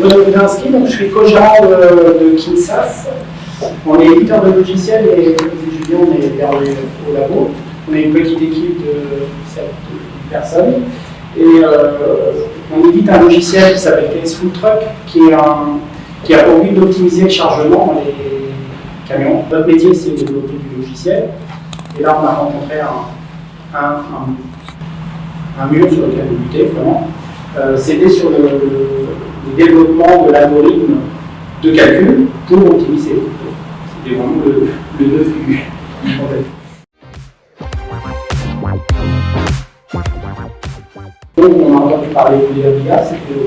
me nommer Vinsky, donc je suis co-gérant de Kinsas. On est éditeur de logiciels et les étudiants, on est hébergés au labo. On est une petite équipe de 7 personnes. Et on édite un logiciel qui s'appelle KS Food Truck, qui a pour but d'optimiser le chargement dans les camions. Notre métier, c'est de développer du logiciel. Et là, on a rencontré un mur sur lequel on butait, vraiment. C'était sur le développement de l'algorithme de calcul pour optimiser. C'était vraiment le nœud du problème. Donc, on a entendu parler de l'IA, c'était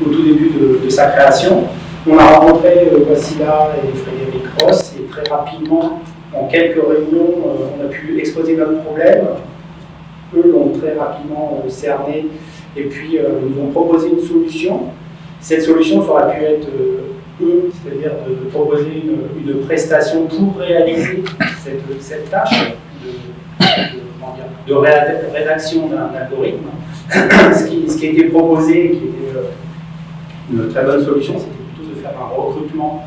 au tout début de sa création. On a rencontré Wassila et Frédéric Ross, et très rapidement, en quelques réunions, on a pu exposer notre problème. Eux l'ont très rapidement cerné, et puis nous ont proposé une solution. Cette solution, ça aurait pu être c'est-à-dire de proposer une prestation pour réaliser cette tâche de rédaction d'un algorithme. Ce qui a été proposé, qui était une très bonne solution, c'était plutôt de faire un recrutement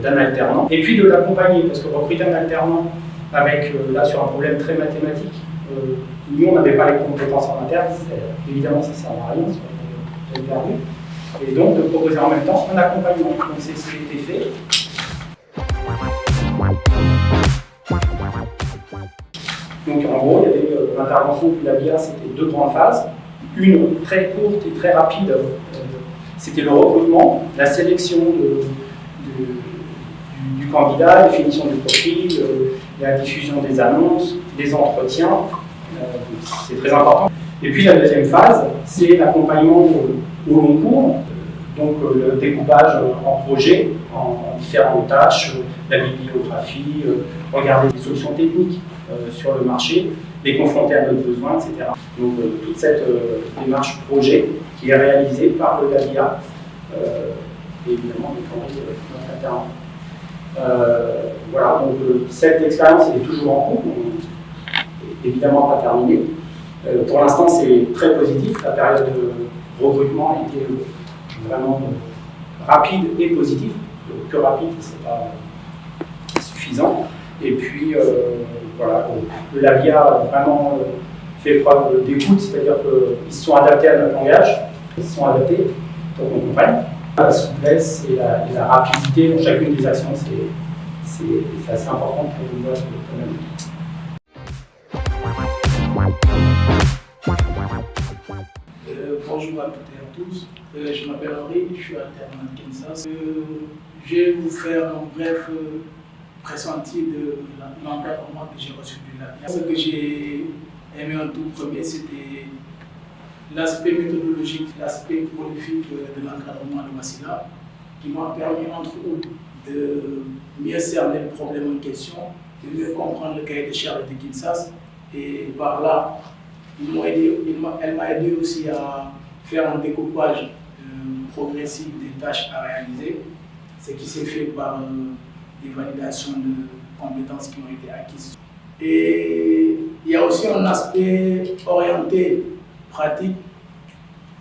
d'un alternant et puis de l'accompagner, parce que recruter un alternant avec, là, sur un problème très mathématique, nous, on n'avait pas les compétences en interne, évidemment, ça ne sert à rien, c'est perdu. Et donc, de proposer en même temps un accompagnement. Donc, c'est ce qui a été fait. Donc, en gros, il y avait l'intervention de la BIA, c'était 2 grandes phases. Une très courte et très rapide, c'était le recrutement, la sélection du candidat, la définition du profil, la diffusion des annonces, les entretiens. C'est très important. Et puis la deuxième phase, c'est l'accompagnement au long cours, donc le découpage en projets, en différentes tâches, la bibliographie, regarder des solutions techniques sur le marché, les confronter à nos besoins, etc. Donc toute cette démarche projet qui est réalisée par le LABIA, et évidemment notre alternant. Voilà, donc cette expérience est toujours en cours, évidemment pas terminée. Pour l'instant, c'est très positif. La période de recrutement a été vraiment rapide et positive. Que rapide, ce n'est pas suffisant. Et puis, voilà, le LABIA a vraiment fait preuve d'écoute, c'est-à-dire qu'ils se sont adaptés à notre langage, ils se sont adaptés pour qu'on comprenne. La souplesse et la rapidité dans chacune des actions, c'est assez important pour une boîte comme la nôtre. Bonjour à toutes et à tous. Je m'appelle Henri, je suis alternant à Kinsas. Je vais vous faire un bref pressenti de l'encadrement que j'ai reçu du LABIA. Ce que j'ai aimé en tout premier, c'était l'aspect méthodologique, l'aspect prolifique de l'encadrement de Wassila, qui m'a permis entre autres de mieux cerner le problème en question, de mieux comprendre le cahier des charges de Kinsas, et par là, elle m'a aidé aussi à faire un découpage progressif des tâches à réaliser, ce qui s'est fait par des validations de compétences qui ont été acquises. Et il y a aussi un aspect orienté pratique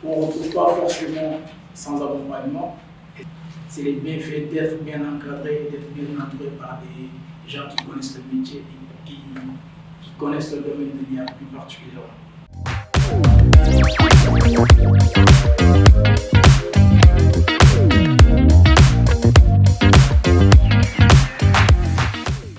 qu'on ne retrouve pas forcément sans accompagnement. C'est les bienfaits d'être bien encadré, d'être bien entouré par des gens qui connaissent le métier et qui connaissent le domaine de l'IA plus particulièrement.